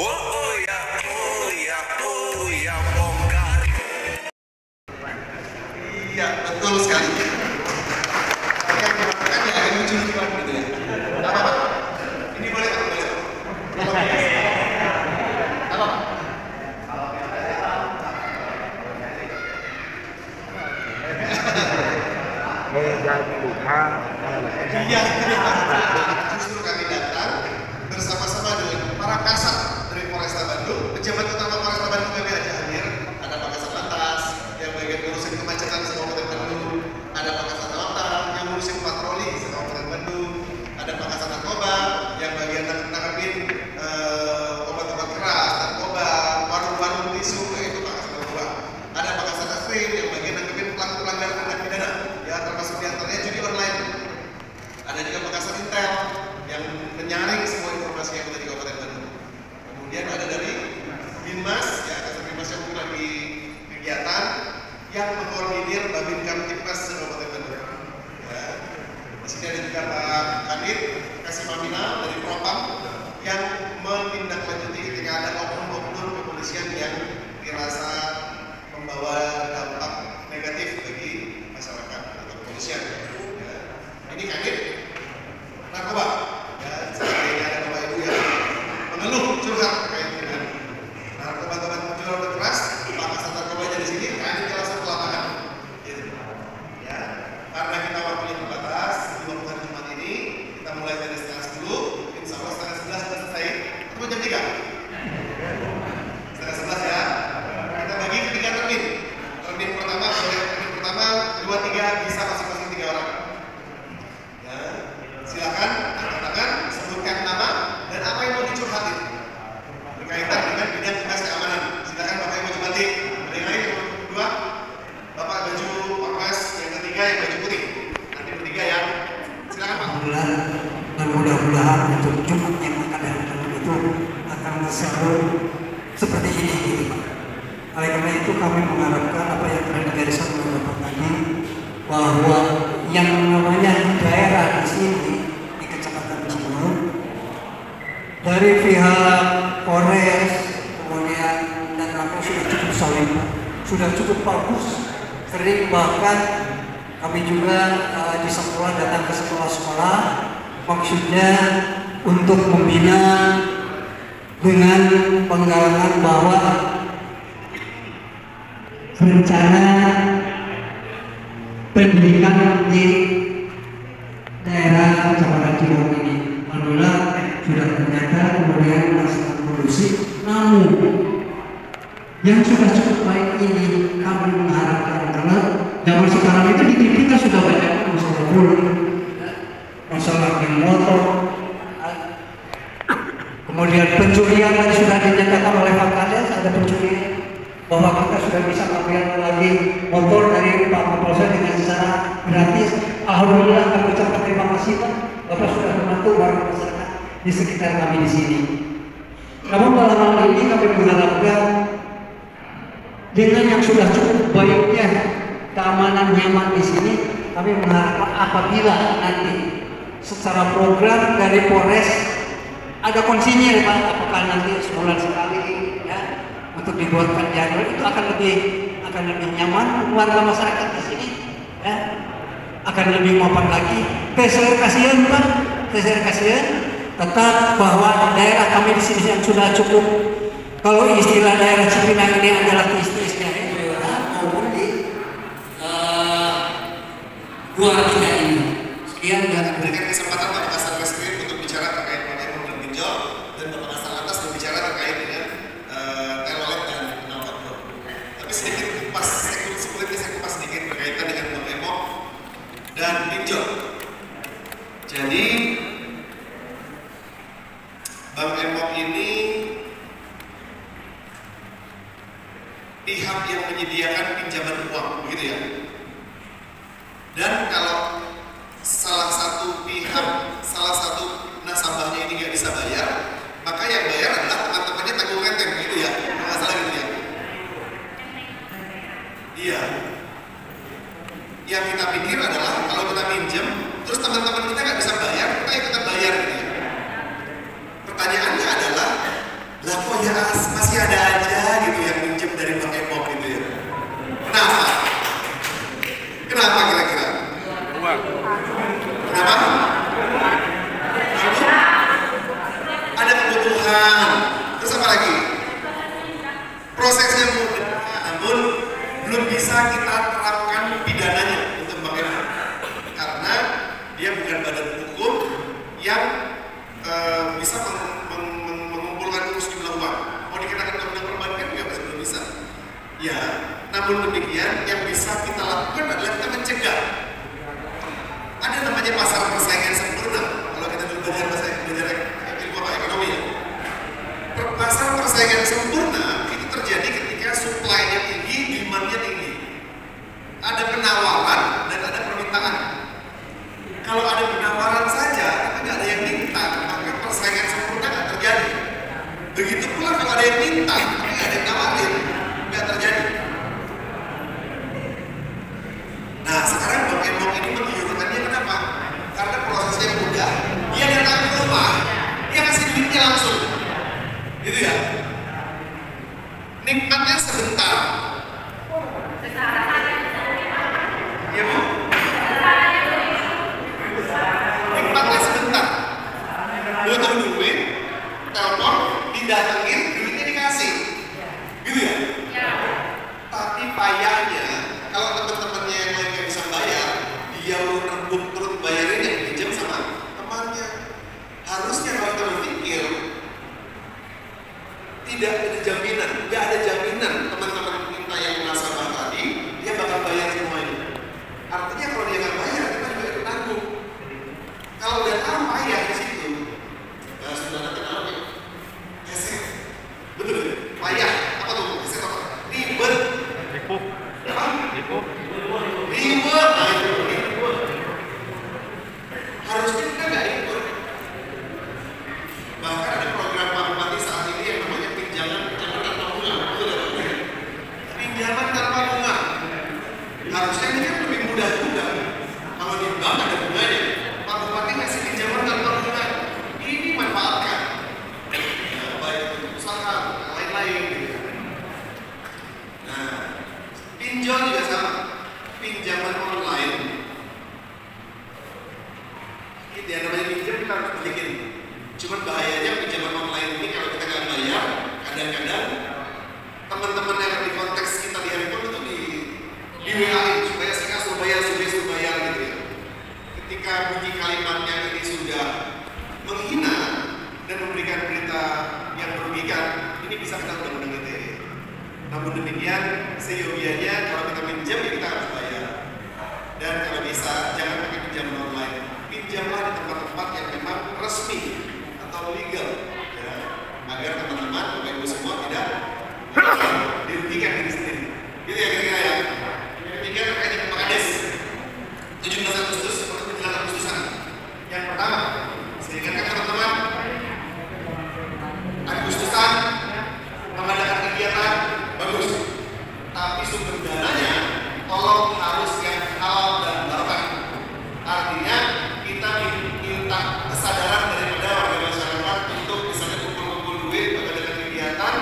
Oh ya, oh ya, oh ya, bongkar. Iya, betul sekali. Yang dimakan ya agak lucu-lucuan gitu ya. Apa Pak? Ini boleh Pak? Boleh. Apa Pak? Menjadi lupa. Iya, justru kami datang bersama-sama dengan para kasat dari Polresta Bandung, pejabat utama Polresta Bandung kami ajak hadir. Ada Pak Kasat Lantas yang bagian ngurusin kemacetan Kabupaten Bandung, ada Pak Kasat Lantas yang ngurusin patroli Kabupaten Bandung, ada Pak Kasat Narkoba yang bagian nangkepin obat-obat keras, narkoba, warung-warung tisu, itu Pak Kasat Narkoba. Ada Pak Kasat Reskrim yang bagian nangkepin pelaku pelanggaran tindak pidana, ya termasuk diantaranya judi online. Ada juga Pak Kasat Intel yang menyaring semua informasi yang ada di Kabupaten Bandung. Kemudian ada dari Binmas, ya Kasat Binmas yang lagi kegiatan yang mengkoordinir Babin Kamtipmas Kabupaten Bandung. Ya. Di sini ada juga Pak Kanit Kasih Mamina dari Propam yang menindaklanjuti ketika ada oknum-oknum kepolisian yang dirasa membawa dampak negatif bagi masyarakat atau kepolisian. Ya. Ini Kanit narkoba, ya seandainya ada bapak ibu yang mengeluh curhat terkait dengan narkoba obat keras, Pak Kasat Narkoba di sini, kami langsung ke lapangan, gitu. Ya, karena kita waktunya terbatas, di waktu hari Jumat ini kita mulai dari setengah 10, insya Allah setengah 11 sudah selesai, atau jam 3? Setengah 11 ya. Kita bagi ke 3 termin. Termin pertama boleh, termin pertama 2, 3 bisa masing-masing 3 orang. Silakan angkat tangan, sebutkan nama dan apa yang mau dicurhatin berkaitan dengan bidang tugas keamanan. Silakan Bapak yang baju batik, ada yang lain yang kedua, Bapak baju ormas, yang ketiga yang baju putih. Nanti bertiga ya. Silakan Pak. Alhamdulillah, dan mudah-mudahan untuk Jumat yang akan datang itu akan selalu seperti ini, gitu Pak. Oleh karena itu kami mengharapkan apa yang telah digariskan oleh Bapak tadi, bahwa yang namanya di daerah di sini di Kecamatan Cimaung dari pihak Polres kemudian dan kami sudah cukup solid, sudah cukup bagus. Sering bahkan kami juga di sekolah datang ke sekolah-sekolah, maksudnya untuk membina dengan penggalangan bahwa rencana pendidikan di daerah Kecamatan Cimaung ini. Alhamdulillah sudah ternyata kemudian masalah polusi. Namun yang sudah cukup baik ini kami mengharapkan, karena zaman sekarang itu di TV kita sudah banyak masalah polusi, masalah geng motor, kemudian pencurian yang sudah dinyatakan oleh Pak Kades ada pencurian, bahwa kita sudah bisa mengambil lagi motor dari Pak Kapolsek dengan secara gratis. Alhamdulillah kami ucapkan terima kasih Pak, Bapak sudah membantu warga masyarakat di sekitar kami di sini. Namun dalam hal ini kami mengharapkan dengan yang sudah cukup baiknya keamanan nyaman di sini, kami mengharapkan apabila nanti secara program dari Polres ada konsinyir Pak, apakah nanti sebulan sekali ya untuk dibuatkan jadwal, itu akan lebih nyaman warga masyarakat di sini ya, akan lebih mapan lagi. Saya kasihan Pak, saya kasihan tetap bahwa daerah kami di sini yang sudah cukup, kalau istilah daerah Cipinang ini adalah istilahnya maupun di dua tiga ini. Sekian dan Berikan kesempatan Bapak Kasat Reskrim untuk bicara terkait dengan dan pinjol, dan Bapak Kasat Lantas berbicara terkait dengan telolet dan narkoba. Tapi sedikit kupas, saya kupas sedikit berkaitan dengan Bang Emok dan pinjol. Jadi Bang Emok ini pihak yang menyediakan pinjaman uang, begitu ya. Dan kalau salah satu nasabahnya ini nggak bisa bayar, maka yang bayar adalah teman-temannya tanggung renteng, gitu ya, nggak salah gitu ya. Iya. Yang kita pikir adalah kalau kita minjem, terus teman-teman kita nggak bisa bayar, kita ikutan bayar, gitu ya. Pertanyaannya adalah, Lah kok ya masih ada aja gitu yang minjem dari Bang Emok gitu ya. Kenapa? Kenapa kira-kira? Uang. Kenapa? Ada kebutuhan. Terus apa lagi? Prosesnya mudah, namun belum bisa kita terapkan pidananya untuk Bang Emok. Karena dia bukan badan hukum yang bisa mengumpulkan sejumlah uang. Mau dikenakan undang-undang perbankan juga masih belum bisa. Ya, namun demikian yang bisa kita lakukan adalah kita mencegah. Ada namanya pasar persaingan sempurna. Kalau kita dulu belajar ilmu ekonomi ya. Pasar persaingan sempurna itu terjadi ketika supply-nya tinggi, demand-nya tinggi. Ada penawaran dan ada permintaan. Kalau ada penawaran saja, tapi nggak ada yang minta, maka persaingan sempurna nggak terjadi. Begitu pula kalau ada yang minta, tapi nggak ada yang nawarin, nggak terjadi. Nah, sekarang Bang Emok ini menunjukkannya kenapa? Karena prosesnya mudah. Dia datang ke rumah, dia kasih duitnya langsung, gitu ya. Nikmatnya sebentar. Iya Bu? Nikmatnya sebentar. Butuh duit, telepon, didatengin, duitnya dikasih, gitu ya. Tapi payahnya, kalau teman-temannya yang lain nggak bisa bayar, dia mau rebut turut bayarin yang pinjam sama temannya. Harusnya kalau kita berpikir, tidak ada jaminan, nggak ada jaminan teman-teman kita yang nasabah tadi, dia bakal bayar semuanya. Artinya kalau dia nggak bayar, kita juga ikut tanggung. Kalau udah tahu payah di situ, ya sudah nanti namanya heset, betul ya? Payah, apa tuh? Heset apa? Ribet. Apa? Ribet. Nah, itu ribet. Harusnya kita nggak ikut. Bahkan ada program Pak Bupati saat ini yang namanya pinjaman tanpa bunga. Pinjaman tanpa bunga. Harusnya ini kan lebih mudah juga. Kalau di bank ada bunganya, Pak Bupati ngasih pinjaman tanpa bunga. Ini manfaatkan. Ya, baik untuk usaha, lain-lain. Nah, pinjol juga sama. Pinjaman online. Ini dia namanya pinjam kita harus balikin. Cuman bahayanya pinjaman online ini kalau kita nggak bayar, kadang-kadang teman-teman yang di konteks kita di handphone itu di WA-in supaya saya suruh bayar gitu ya. Ketika bunyi kalimatnya ini sudah menghina dan memberikan berita yang merugikan, ini bisa kita undang-undang ITE. Namun demikian, seyogianya kalau kita pinjam ya kita harus bayar. Dan kalau bisa jangan pakai pinjaman online. Pinjamlah di tempat-tempat yang memang resmi atau legal, ya, agar teman-teman Bapak Ibu semua tidak dirugikan diri sendiri. Gitu ya kira-kira ya. Ketiga terkait dengan Pak Kades 17 Agustus atau 9 Agustusan. Yang pertama, saya ingatkan teman-teman, Agustusan mengadakan kegiatan bagus, tapi sumber dananya tolong harus yang halal dan barokah. Artinya kita minta kesadaran daripada warga masyarakat untuk misalnya kumpul-kumpul duit mengadakan kegiatan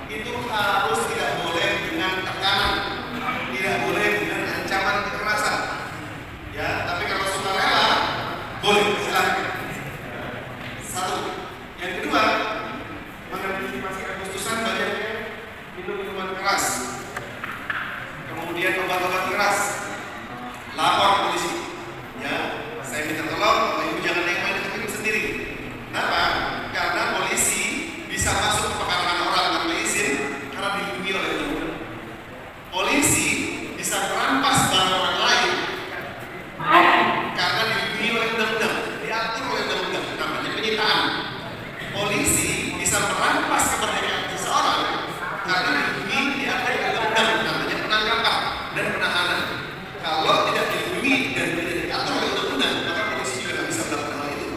itu harus tidak boleh dengan tekanan, tidak boleh dengan ancaman kekerasan. Ya, tapi kalau sukarela boleh, silakan. Satu. Yang kedua, mengantisipasi Agustusan banyaknya minum-minuman keras, kemudian obat-obat keras, lapor polisi. Ya, saya minta tolong, Bapak Ibu jangan main hakim sendiri. Kenapa? Karena polisi bisa masuk ke pekarangan orang tanpa izin karena dilindungi oleh undang-undang. Polisi bisa merampas barang orang lain karena dilindungi oleh undang-undang, diatur oleh undang-undang, namanya penyitaan. Polisi bisa merampas kemerdekaan seseorang karena dilindungi diatur oleh undang-undang, namanya penangkapan dan penahanan. Kalau tidak dilindungi dan tidak diatur oleh undang-undang, maka polisi juga tidak bisa melakukan hal itu.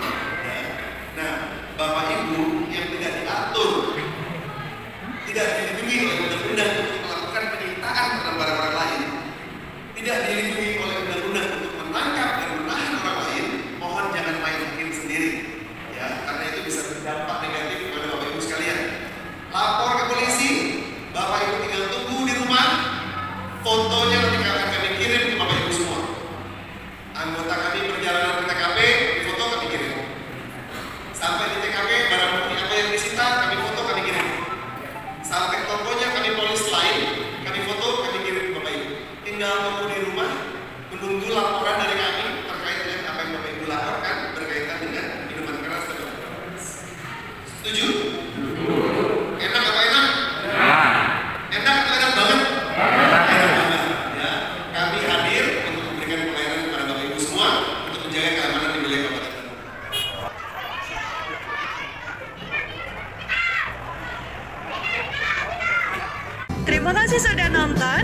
Nah, Bapak Ibu yang tidak diatur, tidak dilindungi oleh undang-undang untuk melakukan penyitaan terhadap barang-barang lain, tidak dilindungi oleh undang-undang untuk menangkap dan menahan orang lain, mohon jangan main hakim sendiri, ya, karena itu bisa berdampak negatif kepada Bapak Ibu sekalian. lapor ke polisi, Bapak Ibu tinggal tunggu di rumah, fotonya nanti akan kami kirim ke Bapak Ibu semua. Anggota kami perjalanan ke TKP, foto kami kirim. Sampai di TKP, barang bukti apa yang disita, kami foto, kami kirim. Sampai tokonya kami polis lain, kami foto, kami kirim ke Bapak Ibu. Tinggal tunggu di rumah, menunggu laporan dari kami terkait dengan apa yang Bapak Ibu laporkan berkaitan dengan minuman keras dan obat keras. Setuju? Enak apa enak? Enak atau enak banget? Enak banget. Ya, kami hadir untuk memberikan pelayanan kepada Bapak Ibu semua untuk menjaga keamanan di wilayah Kabupaten Bandung. Terima kasih sudah nonton.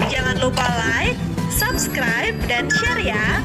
Jangan lupa like, subscribe, dan share ya.